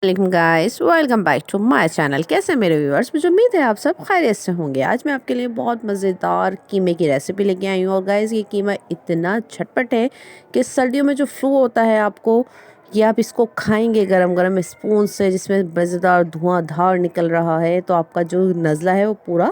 Welcome guys, welcome back to my channel. कैसे हैं मेरे व्यूअर्स? मुझे उम्मीद है आप सब खैरियत से होंगे। आज मैं आपके लिए बहुत मज़ेदार कीमे की रेसिपी लेके आई हूँ। और गाइस, ये कीमा इतना झटपट है कि सर्दियों में जो फ्लू होता है आपको, ये आप इसको खाएंगे गरम गरम स्पून से, जिसमें मज़ेदार धुआंधार निकल रहा है, तो आपका जो नज़ला है वो पूरा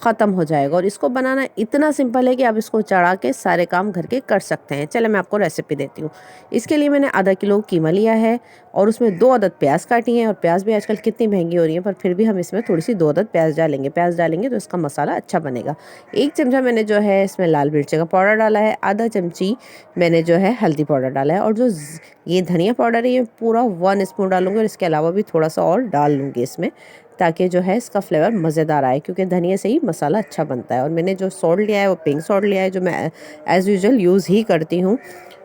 ख़त्म हो जाएगा। और इसको बनाना इतना सिंपल है कि आप इसको चढ़ा के सारे काम घर के कर सकते हैं। चले मैं आपको रेसिपी देती हूँ। इसके लिए मैंने आधा किलो कीमा लिया है और उसमें 2 अदद प्याज काटी हैं। और प्याज भी आजकल कितनी महंगी हो रही है, पर फिर भी हम इसमें थोड़ी सी 2 अदद प्याज डालेंगे। प्याज डालेंगे तो इसका मसाला अच्छा बनेगा। 1 चमचा मैंने जो है इसमें लाल मिर्ची का पाउडर डाला है। आधा चमची मैंने जो है हल्दी पाउडर डाला है। और जो ये धनिया पाउडर है, ये पूरा 1 स्पून डालूंगी। और इसके अलावा भी थोड़ा सा और डाल लूँगी इसमें, ताकि जो है इसका फ्लेवर मज़ेदार आए, क्योंकि धनिया से ही मसाला अच्छा बनता है। और मैंने जो सॉल्ट लिया है वो पिंक सॉल्ट लिया है, जो मैं एज़ यूजुअल यूज़ ही करती हूँ।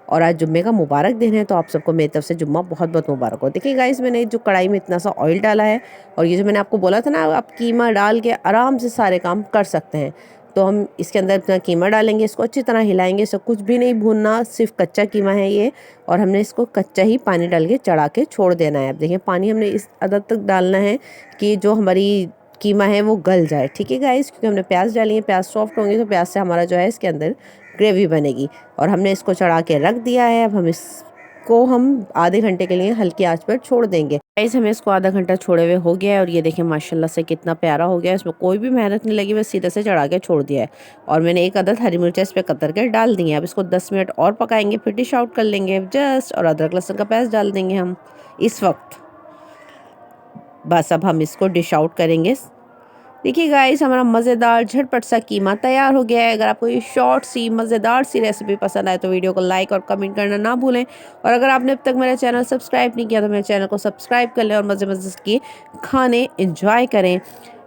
और आज जुम्मे का मुबारक दिन है, तो आप सबको मेरी तरफ से जुम्मा बहुत बहुत मुबारक हो। देखिए गाइस, मैंने जो कढ़ाई में इतना सा ऑयल डाला है, और ये जो मैंने आपको बोला था ना, आप कीमा डाल के आराम से सारे काम कर सकते हैं। तो हम इसके अंदर अपना कीमा डालेंगे, इसको अच्छी तरह हिलाएंगे। इसको कुछ भी नहीं भूनना, सिर्फ कच्चा कीमा है ये। और हमने इसको कच्चा ही पानी डाल के चढ़ा के छोड़ देना है। अब देखिए, पानी हमने इस हद तक डालना है कि जो हमारी कीमा है वो गल जाए। ठीक है गाइस, क्योंकि हमने प्याज डाली है, प्याज सॉफ्ट होंगे तो प्याज से हमारा जो है इसके अंदर ग्रेवी बनेगी। और हमने इसको चढ़ा के रख दिया है। अब हम आधे घंटे के लिए हल्की आंच पर छोड़ देंगे। गाइस, हमें इसको आधा घंटा छोड़े हुए हो गया है। और ये देखिए माशाल्लाह से कितना प्यारा हो गया है। इसमें कोई भी मेहनत नहीं लगी, बस सीधे से चढ़ा के छोड़ दिया है। और मैंने 1 अदद हरी मिर्च इस पर कतर के डाल दी है। अब इसको 10 मिनट और पकाएंगे, फिर डिश आउट कर लेंगे जस्ट। और अदरक लहसुन का पेस्ट डाल देंगे हम इस वक्त। बस अब हम इसको डिश आउट करेंगे। देखिए गाइस, हमारा मज़ेदार झटपट सा कीमा तैयार हो गया है। अगर आपको ये शॉर्ट सी मज़ेदार सी रेसिपी पसंद आए तो वीडियो को लाइक और कमेंट करना ना भूलें। और अगर आपने अब तक मेरा चैनल सब्सक्राइब नहीं किया तो मेरे चैनल को सब्सक्राइब कर लें और मज़े मज़े के खाने इंजॉय करें।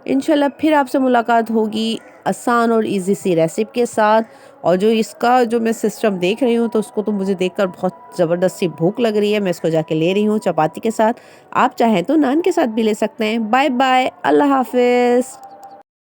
इंशाल्लाह फिर आपसे मुलाकात होगी आसान और इजी सी रेसिपी के साथ। और जो मैं सिस्टम देख रही हूँ, तो उसको तो मुझे देखकर बहुत ज़बरदस्त सी भूख लग रही है। मैं इसको जाके ले रही हूँ चपाती के साथ। आप चाहें तो नान के साथ भी ले सकते हैं। बाय बाय, अल्लाह हाफिज़।